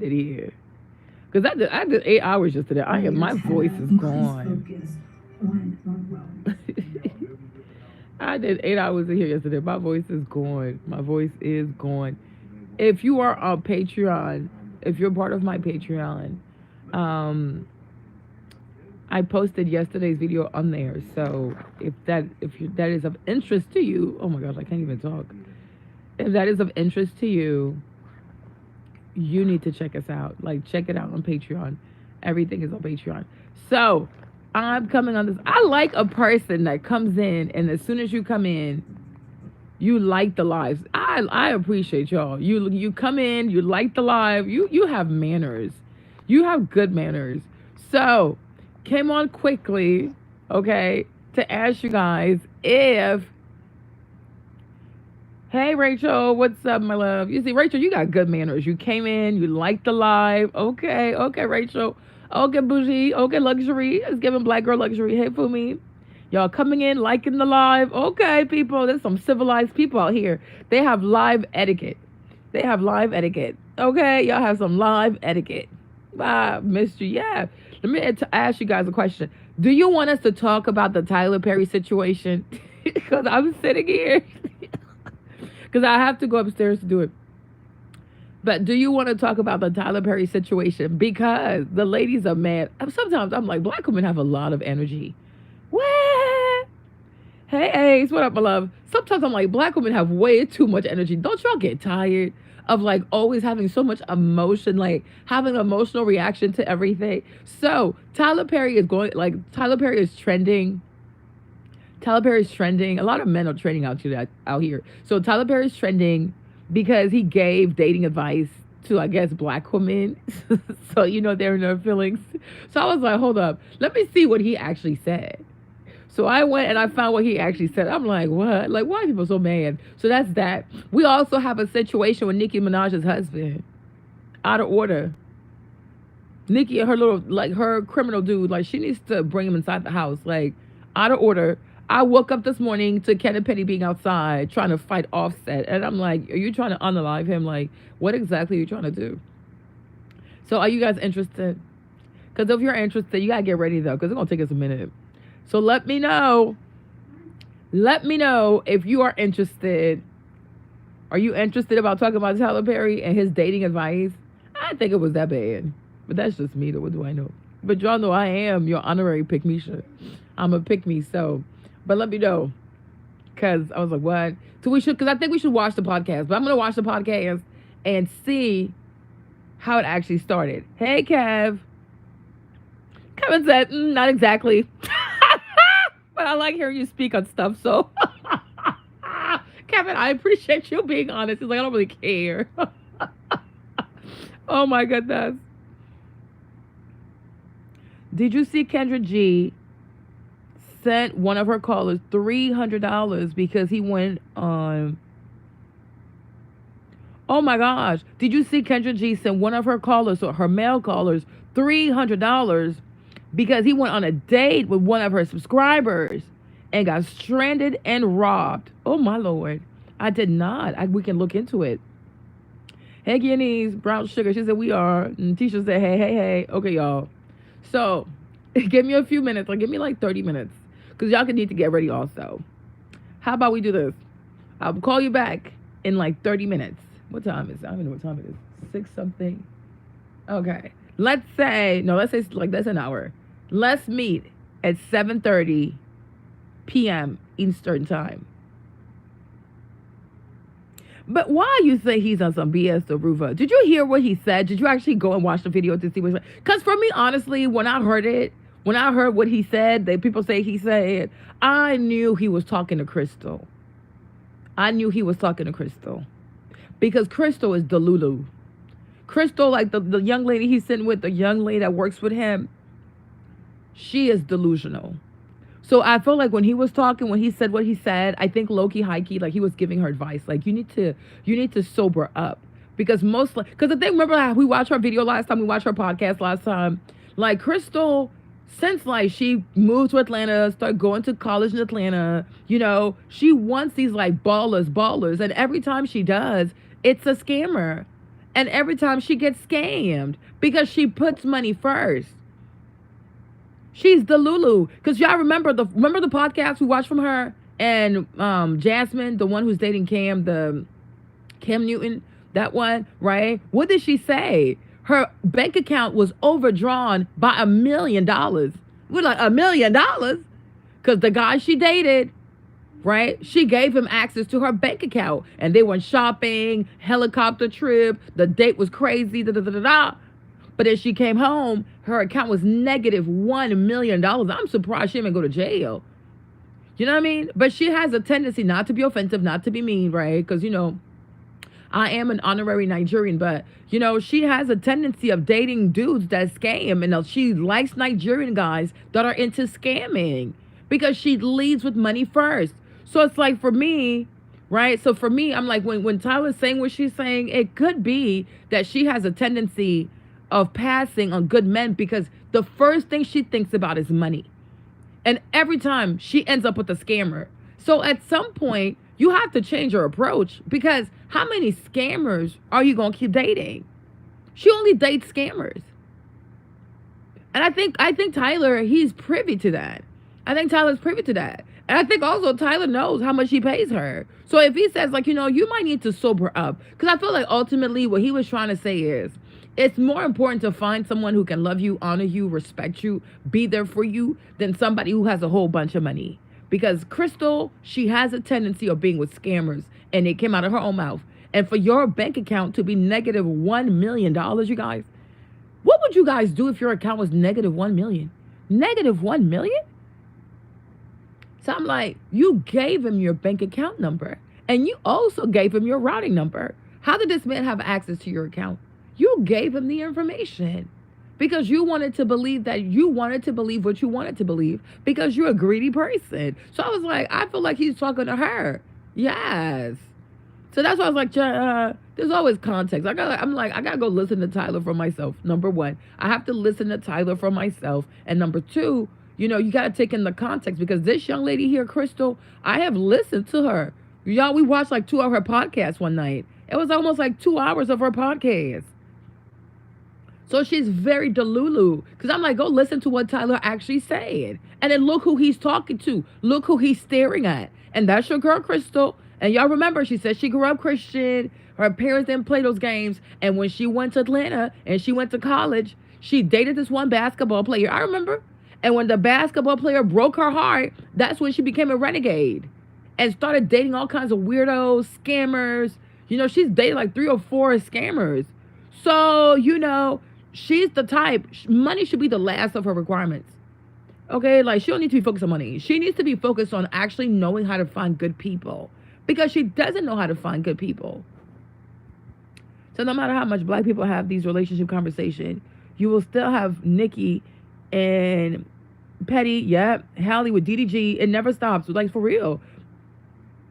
get it here. Because I did 8 hours yesterday. My voice is gone. I did 8 hours in here yesterday. My voice is gone. My voice is gone. If you are on Patreon, if you're part of my Patreon, um, I posted yesterday's video on there. So that is of interest to you, oh my gosh, I can't even talk. If that is of interest to you, you need to check us out. Like, check it out on Patreon. Everything is on Patreon. So I'm coming on this. I like a person that comes in, and as soon as you come in, you like the lives. I appreciate y'all. You come in, you like the live. You have manners. You have good manners. So came on quickly, okay, to ask you guys if, hey Rachel, what's up, my love? You see, Rachel, you got good manners. You came in, you liked the live. Okay, Rachel. Okay, bougie. Okay, luxury. It's giving black girl luxury. Hey, Fumi. Y'all coming in, liking the live. Okay, people. There's some civilized people out here. They have live etiquette. They have live etiquette. Okay, y'all have some live etiquette. Missed you. Yeah. Let me ask you guys a question. Do you want us to talk about the Tyler Perry situation? Because I'm sitting here. Because I have to go upstairs to do it. But do you want to talk about the Tyler Perry situation? Because the ladies are mad. Sometimes I'm like, black women have a lot of energy. What? Hey, Ace, what up, my love? Sometimes I'm like, black women have way too much energy. Don't y'all get tired of like always having so much emotion, like having an emotional reaction to everything? So Tyler Perry is Tyler Perry is trending. Tyler Perry's trending. A lot of men are trending out here. So Tyler Perry's trending because he gave dating advice to, I guess, black women. So, they're in their feelings. So I was like, hold up. Let me see what he actually said. So I went and I found what he actually said. I'm like, what? Like, why are people so mad? So that's that. We also have a situation with Nicki Minaj's husband. Out of order. Nicki and her criminal dude, like, she needs to bring him inside the house. Like, out of order. I woke up this morning to Kenneth Petty being outside trying to fight Offset. And I'm like, are you trying to unalive him? Like, what exactly are you trying to do? So are you guys interested? Because if you're interested, you got to get ready, though, because it's going to take us a minute. So let me know. Let me know if you are interested. Are you interested about talking about Tyler Perry and his dating advice? I didn't think it was that bad. But that's just me, though. What do I know? But y'all know I am your honorary pick-me-sha. I'm a pick-me, so... But let me know, because I was like, what? So because I think we should watch the podcast. But I'm going to watch the podcast and see how it actually started. Hey, Kev. Kevin said, not exactly. But I like hearing you speak on stuff, so. Kevin, I appreciate you being honest. He's like, I don't really care. Oh, my goodness. Did you see Kendra G sent one of her callers $300 because he went on. Oh my gosh. Did you see Kendra G sent one of her callers, or her male callers, $300 because he went on a date with one of her subscribers and got stranded and robbed? Oh my Lord. I did not. We can look into it. Hey, Guineas, brown sugar. She said, we are. And Tisha said, hey. Okay, y'all. So, give me a few minutes. Like, give me like 30 minutes. Because y'all can need to get ready also. How about we do this? I'll call you back in like 30 minutes. What time is it? I don't even know what time it is. 6 something. Okay. Let's say like that's an hour. Let's meet at 7:30 p.m. Eastern time. But why you say he's on some BS to Ruva? Did you hear what he said? Did you actually go and watch the video to see what he said? Because for me, honestly, when I heard what he said, that people say he said, I knew he was talking to Crystal. Because Crystal is Delulu. Crystal, like the young lady he's sitting with, the young lady that works with him, she is delusional. So I feel like when he said what he said, I think low-key, high-key, like he was giving her advice. Like, you need to sober up. Because the thing, remember how we watched her video last time, we watched her podcast last time? Like, Crystal, since like she moved to Atlanta, started going to college in Atlanta, she wants these like ballers. And every time she does, it's a scammer. And every time she gets scammed because she puts money first. She's the Lulu. Because y'all remember the podcast we watched from her and Jasmine, the one who's dating Cam, the Cam Newton, that one, right? What did she say? Her bank account was overdrawn by $1 million. We're like, $1 million? Because the guy she dated, right? She gave him access to her bank account. And they went shopping, helicopter trip. The date was crazy, da da da da da. But as she came home, her account was negative $1 million. I'm surprised she didn't go to jail. You know what I mean? But she has a tendency not to be offensive, not to be mean, right? Because, you know, I am an honorary Nigerian, but, you know, she has a tendency of dating dudes that scam. And she likes Nigerian guys that are into scamming because she leads with money first. So it's like for me, right? So for me, I'm like, when Tyler's saying what she's saying, it could be that she has a tendency of passing on good men because the first thing she thinks about is money. And every time she ends up with a scammer. So at some point, you have to change your approach because how many scammers are you going to keep dating? She only dates scammers. And I think Tyler, he's privy to that. I think Tyler's privy to that. And I think also Tyler knows how much he pays her. So if he says, like, you know, you might need to sober up. Because I feel like ultimately what he was trying to say is, it's more important to find someone who can love you, honor you, respect you, be there for you than somebody who has a whole bunch of money. Because Crystal, she has a tendency of being with scammers, and it came out of her own mouth. And for your bank account to be negative $1 million, you guys, what would you guys do if your account was negative 1 million? Negative 1 million? So I'm like, you gave him your bank account number, and you also gave him your routing number. How did this man have access to your account? You gave him the information because you wanted to believe what you wanted to believe because you're a greedy person. So I was like, I feel like he's talking to her. Yes. So that's why I was like, there's always context. I gotta go listen to Tyler for myself. Number one, I have to listen to Tyler for myself. And number two, you know, you got to take in the context because this young lady here, Crystal, I have listened to her. Y'all, we watched like 2 of her podcasts one night. It was almost like 2 hours of her podcast. So she's very delulu. Because I'm like, go listen to what Tyler actually said. And then look who he's talking to. Look who he's staring at. And that's your girl, Crystal. And y'all remember, she said she grew up Christian. Her parents didn't play those games. And when she went to Atlanta and she went to college, she dated this one basketball player. I remember. And when the basketball player broke her heart, that's when she became a renegade. And started dating all kinds of weirdos, scammers. You know, she's dated like 3 or 4 scammers. So, you know, she's the type, money should be the last of her requirements. Okay, like she don't need to be focused on money. She needs to be focused on actually knowing how to find good people. Because she doesn't know how to find good people. So no matter how much black people have these relationship conversations, you will still have Nikki and Petty, Hallie with DDG. It never stops, like for real.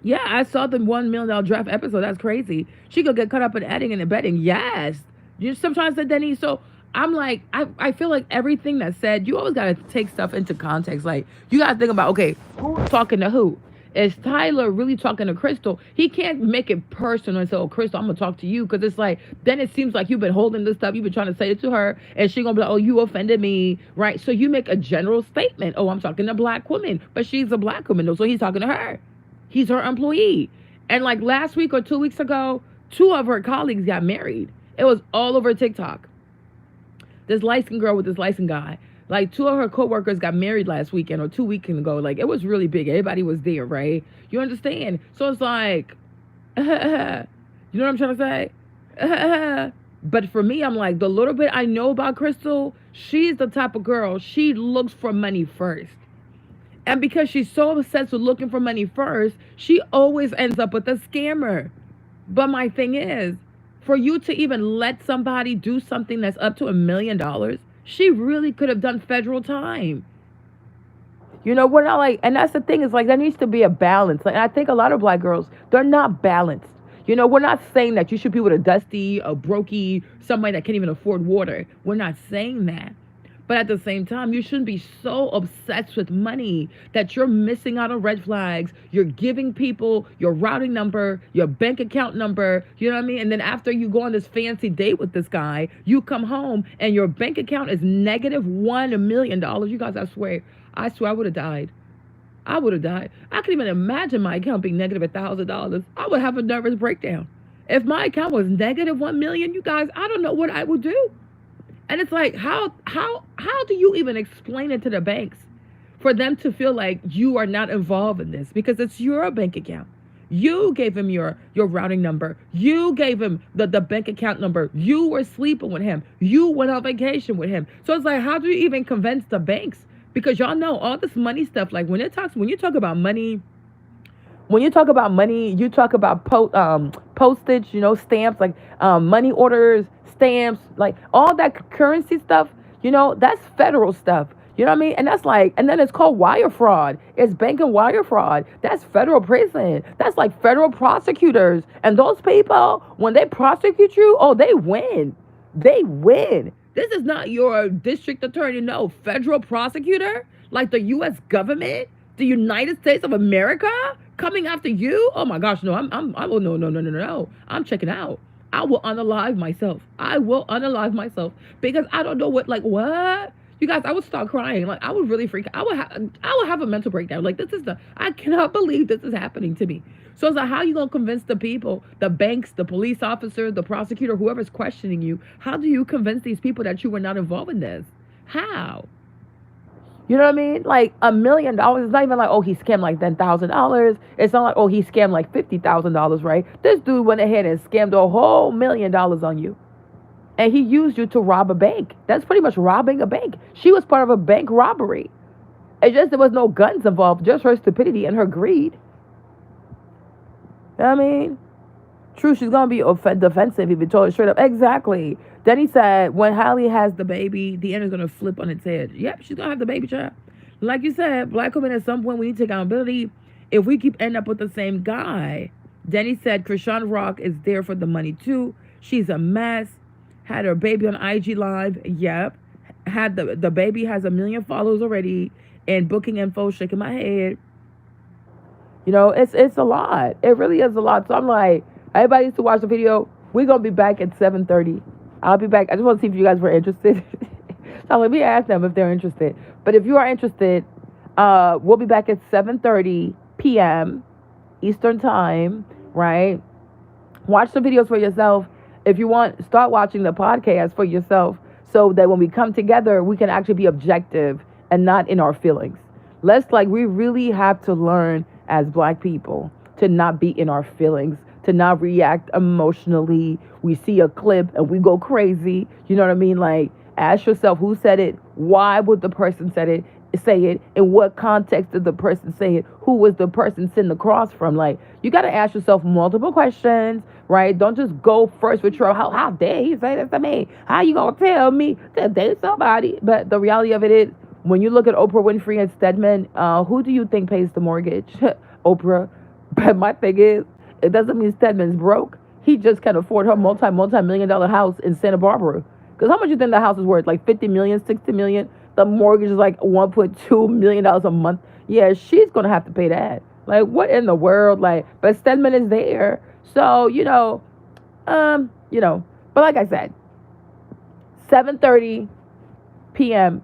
Yeah, I saw the $1 million draft episode. That's crazy. She could get caught up in editing and abetting. Yes. You sometimes said Denny. So I'm like, I feel like everything that's said, you always got to take stuff into context. Like, you got to think about, okay, who's talking to who? Is Tyler really talking to Crystal? He can't make it personal and say, oh, Crystal, I'm going to talk to you. Because it's like, then it seems like you've been holding this stuff. You've been trying to say it to her. And she's going to be like, oh, you offended me. Right? So you make a general statement. Oh, I'm talking to black women. But she's a black woman, though. So he's talking to her. He's her employee. And like last week or 2 weeks ago, 2 of her colleagues got married. It was all over TikTok. This light-skinned girl with this light-skinned guy. Like 2 of her coworkers got married last weekend or 2 weekends ago. Like it was really big. Everybody was there, right? You understand? So it's like, you know what I'm trying to say? But for me, I'm like, the little bit I know about Crystal, she's the type of girl, she looks for money first. And because she's so obsessed with looking for money first, she always ends up with a scammer. But my thing is, for you to even let somebody do something that's up to $1 million, she really could have done federal time. You know, we're not like, and that's the thing, is like, there needs to be a balance. Like, I think a lot of black girls, they're not balanced. You know, we're not saying that you should be with a dusty, a brokey, somebody that can't even afford water. We're not saying that. But at the same time, you shouldn't be so obsessed with money that you're missing out on red flags. You're giving people your routing number, your bank account number, you know what I mean? And then after you go on this fancy date with this guy, you come home and your bank account is negative $1 million. You guys, I swear I would have died. I would have died. I can even imagine my account being negative $1,000. I would have a nervous breakdown. If my account was negative 1 million, you guys, I don't know what I would do. And it's like, how do you even explain it to the banks for them to feel like you are not involved in this? Because it's your bank account. You gave him your routing number. You gave him the bank account number. You were sleeping with him. You went on vacation with him. So it's like, how do you even convince the banks? Because y'all know all this money stuff. Like when you talk about money, you talk about postage, stamps, like money orders, stamps, like all that currency stuff. That's federal stuff. You know what I mean? And that's like, and then it's called wire fraud. It's bank and wire fraud. That's federal prison. That's like federal prosecutors. And those people, when they prosecute you, oh, they win. They win. This is not your district attorney, no, federal prosecutor, like the U.S. government, the United States of America coming after you. Oh my gosh, no, no. I'm checking out. I will unalive myself. Because I don't know what. You guys, I would start crying. Like I would really freak out. I would have a mental breakdown. Like I cannot believe this is happening to me. So it's like, how are you going to convince the people, the banks, the police officer, the prosecutor, whoever's questioning you? How do you convince these people that you were not involved in this? How? You know what I mean? Like $1 million. It's not even like, oh, he scammed like $10,000. It's not like, oh, he scammed like $50,000, right? This dude went ahead and scammed a whole $1 million on you. And he used you to rob a bank. That's pretty much robbing a bank. She was part of a bank robbery. It's just there was no guns involved, just her stupidity and her greed. You know what I mean? True, she's going to be defensive if you told her straight up. Exactly. Then he said, when Halle has the baby, the end is going to flip on its head. Yep, she's going to have the baby child. Like you said, black women at some point, we need to take accountability. If we keep ending up with the same guy. Then he said, Krishan Rock is there for the money too. She's a mess. Had her baby on IG Live. Yep. Had the baby has 1 million followers already. And booking info, shaking my head. It's a lot. It really is a lot. So I'm like, everybody needs to watch the video. We're going to be back at 7:30. I'll be back. I just want to see if you guys were interested. So let me ask them if they're interested. But if you are interested, we'll be back at 7:30 p.m. Eastern time, right? Watch the videos for yourself. If you want, start watching the podcast for yourself so that when we come together, we can actually be objective and not in our feelings. We really have to learn as black people to not be in our feelings, to not react emotionally. We see a clip and we go crazy. You know what I mean? Like, ask yourself who said it, why would the person say it, in what context did the person say it, who was the person sitting across from. Like, you got to ask yourself multiple questions, right? Don't just go first with your, how dare he say this to me? How you gonna tell me to date somebody? But the reality of it is, when you look at Oprah Winfrey and Stedman, who do you think pays the mortgage? Oprah. But my thing is, it doesn't mean Stedman's broke. He just can afford her multi-million-dollar house in Santa Barbara. Because how much you think the house is worth? Like 50 million, 60 million? The mortgage is like $1.2 million a month. Yeah, she's going to have to pay that. Like, what in the world? But Stedman is there. So, but like I said, 7:30 p.m.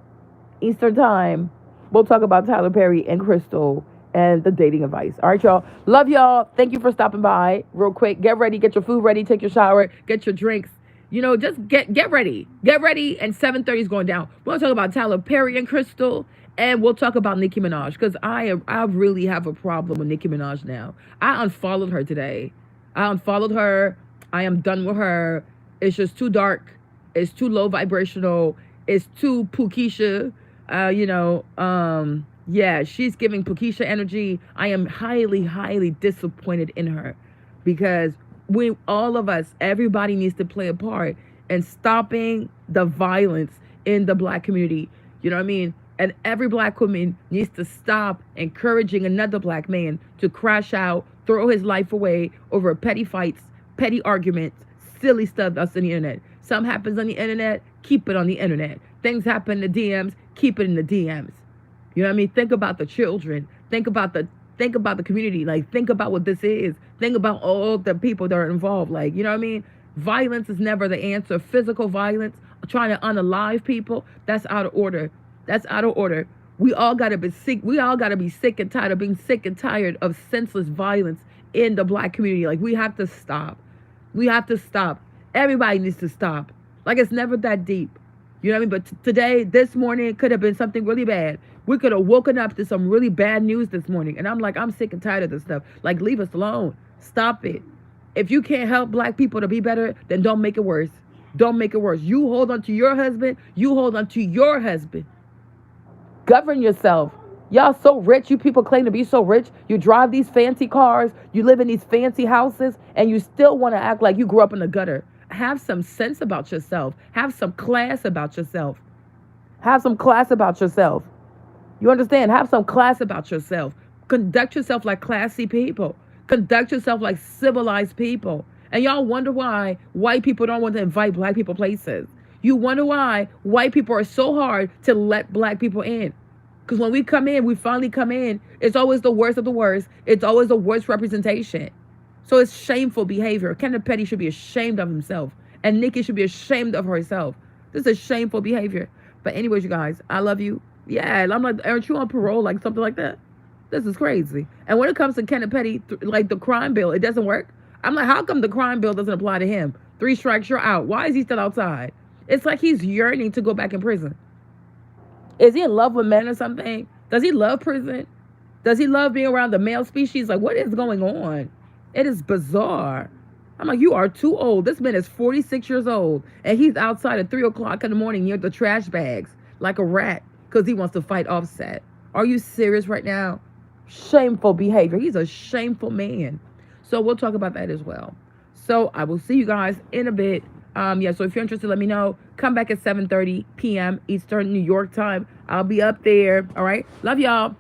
Eastern time, we'll talk about Tyler Perry and Crystal and the dating advice. All right, y'all. Love y'all. Thank you for stopping by. Real quick, get ready, get your food ready, take your shower, get your drinks. Just get ready. Get ready, and 7:30 is going down. We'll talk about Tyler Perry and Crystal, and we'll talk about Nicki Minaj, because I really have a problem with Nicki Minaj now. I unfollowed her today. I am done with her. It's just too dark. It's too low vibrational. It's too Pookeisha. Yeah, she's giving Pookeisha energy. I am highly, highly disappointed in her, because everybody needs to play a part in stopping the violence in the black community. You know what I mean? And every black woman needs to stop encouraging another black man to crash out, throw his life away over petty fights, petty arguments, silly stuff that's on the internet. Something happens on the internet, keep it on the internet. Things happen in the DMs, keep it in the DMs. You know what I mean? Think about the children. Think about the community. Like, think about what this is. Think about all the people that are involved. Like, you know what I mean? Violence is never the answer. Physical violence, trying to unalive people, that's out of order. That's out of order. We all gotta be sick. We all gotta be sick and tired of being sick and tired of senseless violence in the black community. Like, we have to stop. We have to stop. Everybody needs to stop. Like, it's never that deep. You know what I mean? But today, this morning, it could have been something really bad. We could have woken up to some really bad news this morning. And I'm like, I'm sick and tired of this stuff. Like, leave us alone. Stop it. If you can't help black people to be better, then don't make it worse. Don't make it worse. You hold on to your husband. You hold on to your husband. Govern yourself. Y'all so rich. You people claim to be so rich. You drive these fancy cars. You live in these fancy houses. And you still want to act like you grew up in the gutter. Have some sense about yourself. Have some class about yourself. Have some class about yourself. You understand? Have some class about yourself. Conduct yourself like classy people. Conduct yourself like civilized people. And y'all wonder why white people don't want to invite black people places. You wonder why white people are so hard to let black people in. Because when we come in, we finally come in, it's always the worst of the worst. It's always the worst representation. So it's shameful behavior. Kenneth Petty should be ashamed of himself. And Nikki should be ashamed of herself. This is shameful behavior. But anyways, you guys, I love you. Yeah, I'm like, aren't you on parole? Like something like that. This is crazy. And when it comes to Kenneth Petty, like the crime bill, it doesn't work. I'm like, how come the crime bill doesn't apply to him? 3 strikes, you're out. Why is he still outside? It's like he's yearning to go back in prison. Is he in love with men or something? Does he love prison? Does he love being around the male species? Like, what is going on? It is bizarre. I'm like, you are too old. This man is 46 years old, and he's outside at 3 o'clock in the morning near the trash bags like a rat because he wants to fight Offset. Are you serious right now? Shameful behavior. He's a shameful man. So we'll talk about that as well. So I will see you guys in a bit. So if you're interested, let me know. Come back at 7:30 p.m. Eastern New York time. I'll be up there. All right. Love y'all.